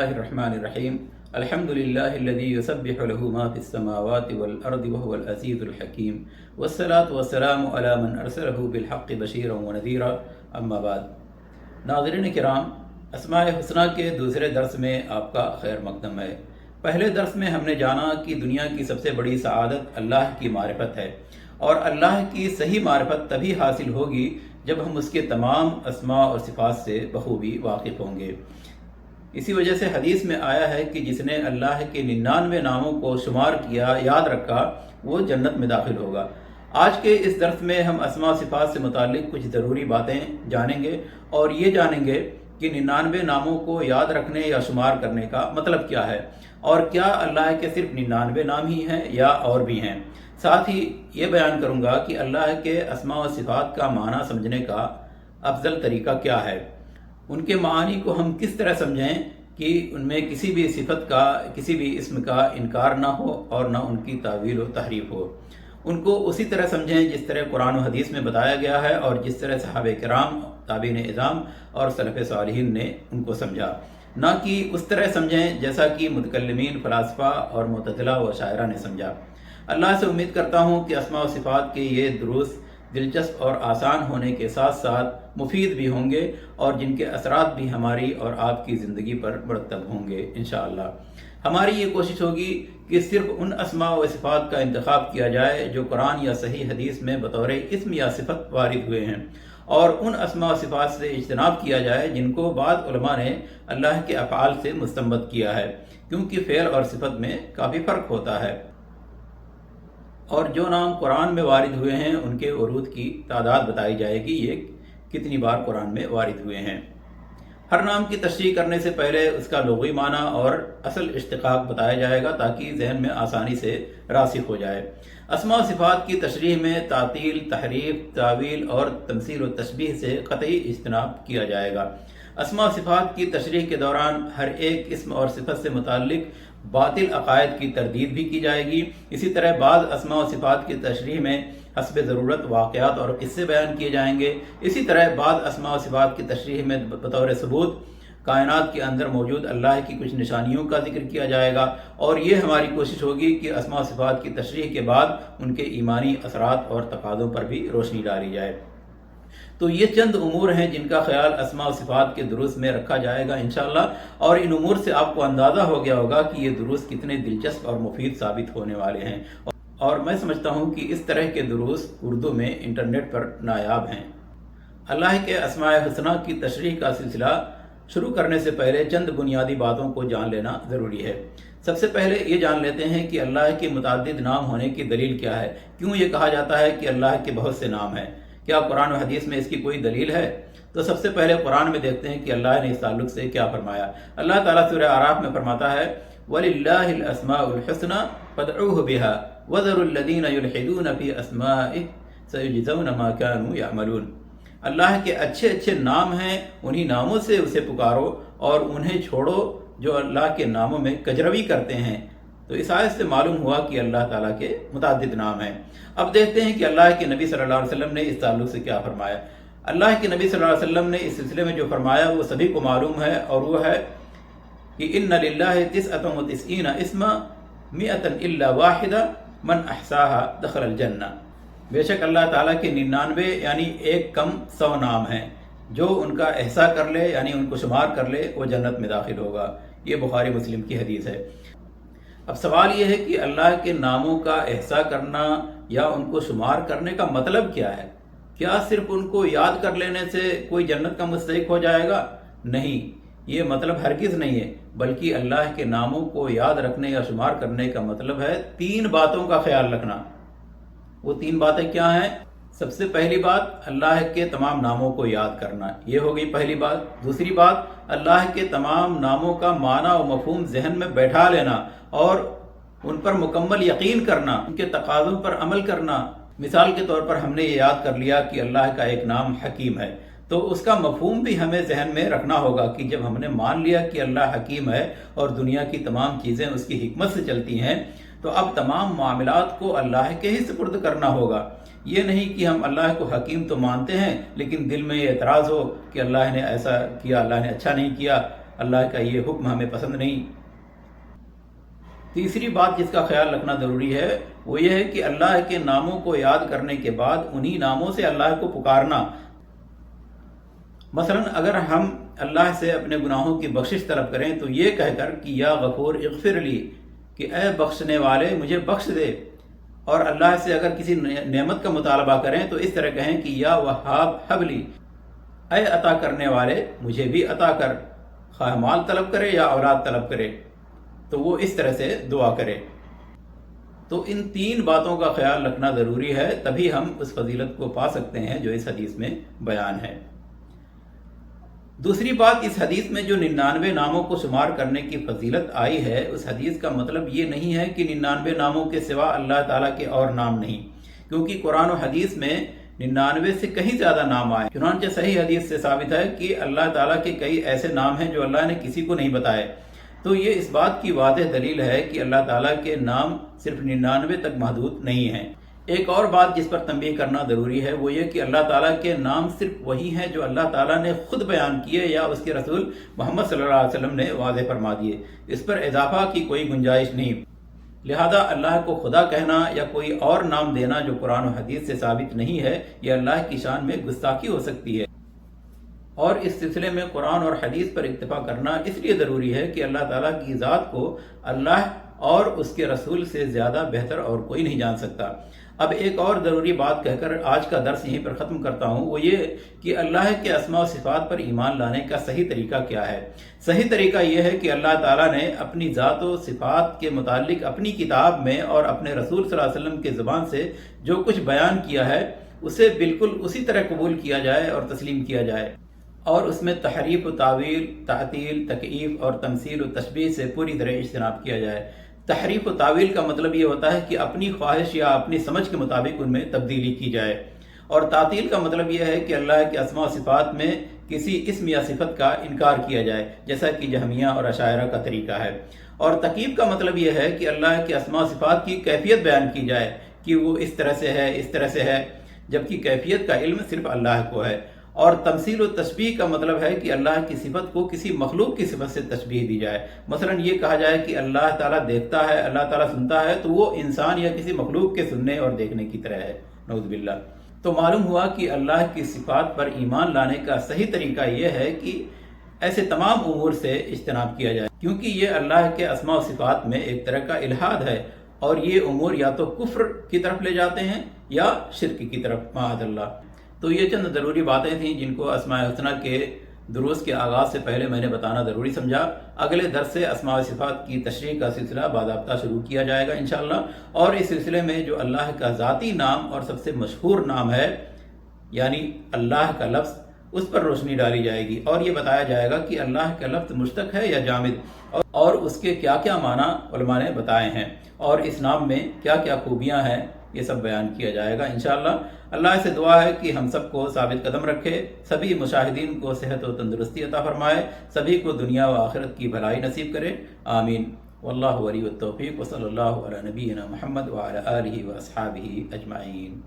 الله الرحمن الرحيم الحمد لله الذي يسبح له ما في السماوات والأرض وهو العزيز الحكيم والصلاة والسلام على من أرسله بالحق بشيرا ونذيرا اما بعد. ناظرین کرام، اسماء حسنہ کے دوسرے درس میں آپ کا خیر مقدم ہے. پہلے درس میں ہم نے جانا کہ دنیا کی سب سے بڑی سعادت اللہ کی معرفت ہے، اور اللہ کی صحیح معرفت تبھی حاصل ہوگی جب ہم اس کے تمام اسماء اور صفات سے بخوبی واقف ہوں گے. اسی وجہ سے حدیث میں آیا ہے کہ جس نے اللہ کے 99 ناموں کو شمار کیا، یاد رکھا، وہ جنت میں داخل ہوگا. آج کے اس درس میں ہم اسماء و صفات سے متعلق کچھ ضروری باتیں جانیں گے، اور یہ جانیں گے کہ 99 ناموں کو یاد رکھنے یا شمار کرنے کا مطلب کیا ہے، اور کیا اللہ کے صرف 99 نام ہی ہیں یا اور بھی ہیں. ساتھ ہی یہ بیان کروں گا کہ اللہ کے اسماء و صفات کا معنی سمجھنے کا افضل طریقہ کیا ہے، ان کے معانی کو ہم کس طرح سمجھیں کہ ان میں کسی بھی صفت کا، کسی بھی اسم کا انکار نہ ہو اور نہ ان کی تعویل و تحریف ہو. ان کو اسی طرح سمجھیں جس طرح قرآن و حدیث میں بتایا گیا ہے، اور جس طرح صحابہ کرام، تابعین اعظام اور سلف صالحین نے ان کو سمجھا، نہ کہ اس طرح سمجھیں جیسا کہ متکلمین، فلاسفہ اور معتزلہ و شاعرہ نے سمجھا. اللہ سے امید کرتا ہوں کہ اسماء و صفات کے یہ دروس دلچسپ اور آسان ہونے کے ساتھ ساتھ مفید بھی ہوں گے، اور جن کے اثرات بھی ہماری اور آپ کی زندگی پر مرتب ہوں گے انشاءاللہ. ہماری یہ کوشش ہوگی کہ صرف ان اسماء و صفات کا انتخاب کیا جائے جو قرآن یا صحیح حدیث میں بطور اسم یا صفت وارد ہوئے ہیں، اور ان اسماء و صفات سے اجتناب کیا جائے جن کو بعض علماء نے اللہ کے افعال سے مستنبط کیا ہے، کیونکہ فعل اور صفت میں کافی فرق ہوتا ہے. اور جو نام قرآن میں وارد ہوئے ہیں ان کے ورود کی تعداد بتائی جائے گی، یہ کتنی بار قرآن میں وارد ہوئے ہیں. ہر نام کی تشریح کرنے سے پہلے اس کا لغوی معنی اور اصل اشتقاق بتایا جائے گا تاکہ ذہن میں آسانی سے راسخ ہو جائے. اسماء و صفات کی تشریح میں تعطیل، تحریف، تعویل اور تمثیل و تشبیہ سے قطعی اجتناب کیا جائے گا. اسماء و صفات کی تشریح کے دوران ہر ایک اسم اور صفت سے متعلق باطل عقائد کی تردید بھی کی جائے گی. اسی طرح بعض اسماء و صفات کی تشریح میں حسب ضرورت واقعات اور قصے بیان کیے جائیں گے. اسی طرح بعض اسماء و صفات کی تشریح میں بطور ثبوت کائنات کے اندر موجود اللہ کی کچھ نشانیوں کا ذکر کیا جائے گا، اور یہ ہماری کوشش ہوگی کہ اسماء و صفات کی تشریح کے بعد ان کے ایمانی اثرات اور تقاضوں پر بھی روشنی ڈالی جائے. تو یہ چند امور ہیں جن کا خیال اسماء و صفات کے دروس میں رکھا جائے گا انشاءاللہ، اور ان امور سے آپ کو اندازہ ہو گیا ہوگا کہ یہ دروس کتنے دلچسپ اور مفید ثابت ہونے والے ہیں. اور میں سمجھتا ہوں کہ اس طرح کے دروس اردو میں انٹرنیٹ پر نایاب ہیں. اللہ کے اسماء حسنہ کی تشریح کا سلسلہ شروع کرنے سے پہلے چند بنیادی باتوں کو جان لینا ضروری ہے. سب سے پہلے یہ جان لیتے ہیں کہ اللہ کے متعدد نام ہونے کی دلیل کیا ہے. کیوں یہ کہا جاتا ہے کہ اللہ کے بہت سے نام ہیں؟ کیا قرآن و حدیث میں اس کی کوئی دلیل ہے؟ تو سب سے پہلے قرآن میں دیکھتے ہیں کہ اللہ نے اس تعلق سے کیا فرمایا. اللہ تعالیٰ سورہ اعراف میں فرماتا ہے وَلِلَّهِ الْأَسْمَاءُ الْحُسْنَى فَادْعُوهُ بِهَا وَذَرُوا الَّذِينَ يُلْحِدُونَ فِي أَسْمَائِهِ سَيُجْزَوْنَ مَا كَانُوا يَعْمَلُونَ. اللہ کے اچھے اچھے نام ہیں، انہی ناموں سے اسے پکارو اور انہیں چھوڑو جو اللہ کے ناموں میں کجروی کرتے ہیں. تو اس آیت سے معلوم ہوا کہ اللہ تعالیٰ کے متعدد نام ہیں. اب دیکھتے ہیں کہ اللہ کے نبی صلی اللہ علیہ وسلم نے اس تعلق سے کیا فرمایا. اللہ کے نبی صلی اللہ علیہ وسلم نے اس سلسلے میں جو فرمایا وہ سبھی کو معلوم ہے، اور وہ ہے کہ ان للہ 99 اسما 100 الا واحدہ من احصاها دخل الجنہ. بے شک اللہ تعالیٰ کے 99 یعنی ایک کم 100 نام ہیں، جو ان کا احصاء کر لے یعنی ان کو شمار کر لے وہ جنت میں داخل ہوگا. یہ بخاری مسلم کی حدیث ہے. اب سوال یہ ہے کہ اللہ کے ناموں کا احصاء کرنا یا ان کو شمار کرنے کا مطلب کیا ہے؟ کیا صرف ان کو یاد کر لینے سے کوئی جنت کا مستحق ہو جائے گا؟ نہیں، یہ مطلب ہرگز نہیں ہے، بلکہ اللہ کے ناموں کو یاد رکھنے یا شمار کرنے کا مطلب ہے 3 باتوں کا خیال رکھنا. وہ 3 باتیں کیا ہیں؟ سب سے پہلی بات اللہ کے تمام ناموں کو یاد کرنا، یہ ہو گئی پہلی بات. دوسری بات اللہ کے تمام ناموں کا معنی و مفہوم ذہن میں بیٹھا لینا اور ان پر مکمل یقین کرنا، ان کے تقاضوں پر عمل کرنا. مثال کے طور پر ہم نے یہ یاد کر لیا کہ اللہ کا ایک نام حکیم ہے، تو اس کا مفہوم بھی ہمیں ذہن میں رکھنا ہوگا کہ جب ہم نے مان لیا کہ اللہ حکیم ہے اور دنیا کی تمام چیزیں اس کی حکمت سے چلتی ہیں، تو اب تمام معاملات کو اللہ کے ہی سپرد کرنا ہوگا. یہ نہیں کہ ہم اللہ کو حکیم تو مانتے ہیں لیکن دل میں یہ اعتراض ہو کہ اللہ نے ایسا کیا، اللہ نے اچھا نہیں کیا. اللہ کا یہ حکم ہمیں پسند نہیں۔ تیسری بات جس کا خیال رکھنا ضروری ہے وہ یہ ہے کہ اللہ کے ناموں کو یاد کرنے کے بعد انہی ناموں سے اللہ کو پکارنا۔ مثلا اگر ہم اللہ سے اپنے گناہوں کی بخشش طلب کریں تو یہ کہہ کر کہ یا غفور اغفر لی، کہ اے بخشنے والے مجھے بخش دے، اور اللہ سے اگر کسی نعمت کا مطالبہ کریں تو اس طرح کہیں کہ یا وہاب حب لی، اے عطا کرنے والے مجھے بھی عطا کر، خواہ مال طلب کرے یا اولاد طلب کرے تو وہ اس طرح سے دعا کرے۔ تو ان تین باتوں کا خیال رکھنا ضروری ہے، تبھی ہم اس فضیلت کو پا سکتے ہیں جو اس حدیث میں بیان ہے۔ دوسری بات، اس حدیث میں جو 99 ناموں کو شمار کرنے کی فضیلت آئی ہے، اس حدیث کا مطلب یہ نہیں ہے کہ 99 ناموں کے سوا اللہ تعالیٰ کے اور نام نہیں، کیونکہ قرآن و حدیث میں 99 سے کہیں زیادہ نام آئے۔ چنانچہ صحیح حدیث سے ثابت ہے کہ اللہ تعالیٰ کے کئی ایسے نام ہیں جو اللہ نے کسی کو نہیں بتائے۔ تو یہ اس بات کی واضح دلیل ہے کہ اللہ تعالیٰ کے نام صرف 99 تک محدود نہیں ہیں۔ ایک اور بات جس پر تنبیہ کرنا ضروری ہے وہ یہ کہ اللہ تعالیٰ کے نام صرف وہی ہیں جو اللہ تعالیٰ نے خود بیان کیے یا اس کے رسول محمد صلی اللہ علیہ وسلم نے واضح فرما دیے، اس پر اضافہ کی کوئی گنجائش نہیں۔ لہذا اللہ کو خدا کہنا یا کوئی اور نام دینا جو قرآن و حدیث سے ثابت نہیں ہے، یہ اللہ کی شان میں گستاخی ہو سکتی ہے۔ اور اس سلسلے میں قرآن اور حدیث پر اکتفا کرنا اس لیے ضروری ہے کہ اللہ تعالیٰ کی ذات کو اللہ اور اس کے رسول سے زیادہ بہتر اور کوئی نہیں جان سکتا۔ اب ایک اور ضروری بات کہہ کر آج کا درس یہیں پر ختم کرتا ہوں، وہ یہ کہ اللہ کے اسماء و صفات پر ایمان لانے کا صحیح طریقہ کیا ہے۔ صحیح طریقہ یہ ہے کہ اللہ تعالیٰ نے اپنی ذات و صفات کے متعلق اپنی کتاب میں اور اپنے رسول صلی اللہ علیہ وسلم کی زبان سے جو کچھ بیان کیا ہے اسے بالکل اسی طرح قبول کیا جائے اور تسلیم کیا جائے، اور اس میں تحریف و تعویل، تعطیل، تکییف اور تمثیل و تشبیہ سے پوری طرح اجتناب کیا جائے۔ تحریف و تعویل کا مطلب یہ ہوتا ہے کہ اپنی خواہش یا اپنی سمجھ کے مطابق ان میں تبدیلی کی جائے، اور تعطیل کا مطلب یہ ہے کہ اللہ کے اسماء و صفات میں کسی اسم یا صفت کا انکار کیا جائے، جیسا کہ جہمیہ اور اشاعرہ کا طریقہ ہے۔ اور تکییف کا مطلب یہ ہے کہ اللہ کے اسماء و صفات کی کیفیت بیان کی جائے کہ وہ اس طرح سے ہے، اس طرح سے ہے، جبکہ کیفیت کا علم صرف اللہ کو ہے۔ اور تمثیل و تشبیہ کا مطلب ہے کہ اللہ کی صفت کو کسی مخلوق کی صفت سے تشبیہ دی جائے۔ مثلا یہ کہا جائے کہ اللہ تعالیٰ دیکھتا ہے، اللہ تعالیٰ سنتا ہے، تو وہ انسان یا کسی مخلوق کے سننے اور دیکھنے کی طرح ہے، نعوذ باللہ۔ تو معلوم ہوا کہ اللہ کی صفات پر ایمان لانے کا صحیح طریقہ یہ ہے کہ ایسے تمام امور سے اجتناب کیا جائے، کیونکہ یہ اللہ کے اسماء و صفات میں ایک طرح کا الحاد ہے، اور یہ امور یا تو کفر کی طرف لے جاتے ہیں یا شرک کی طرف، معاذ اللہ۔ تو یہ چند ضروری باتیں تھیں جن کو اسماء الحسنہ کے دروس کے آغاز سے پہلے میں نے بتانا ضروری سمجھا۔ اگلے درس سے اسماء و صفات کی تشریح کا سلسلہ باضابطہ شروع کیا جائے گا انشاءاللہ، اور اس سلسلے میں جو اللہ کا ذاتی نام اور سب سے مشہور نام ہے یعنی اللہ کا لفظ، اس پر روشنی ڈالی جائے گی، اور یہ بتایا جائے گا کہ اللہ کا لفظ مشتق ہے یا جامد، اور اس کے کیا کیا معنی علماء نے بتائے ہیں، اور اس نام میں کیا کیا خوبیاں ہیں، یہ سب بیان کیا جائے گا انشاءاللہ۔ اللہ سے دعا ہے کہ ہم سب کو ثابت قدم رکھے، سبھی مشاہدین کو صحت و تندرستی عطا فرمائے، سبھی کو دنیا و آخرت کی بھلائی نصیب کرے، آمین۔ واللہ ولی التوفیق، وصلی اللہ علی نبینا محمد وعلی آلہ واصحابہ اجمعین۔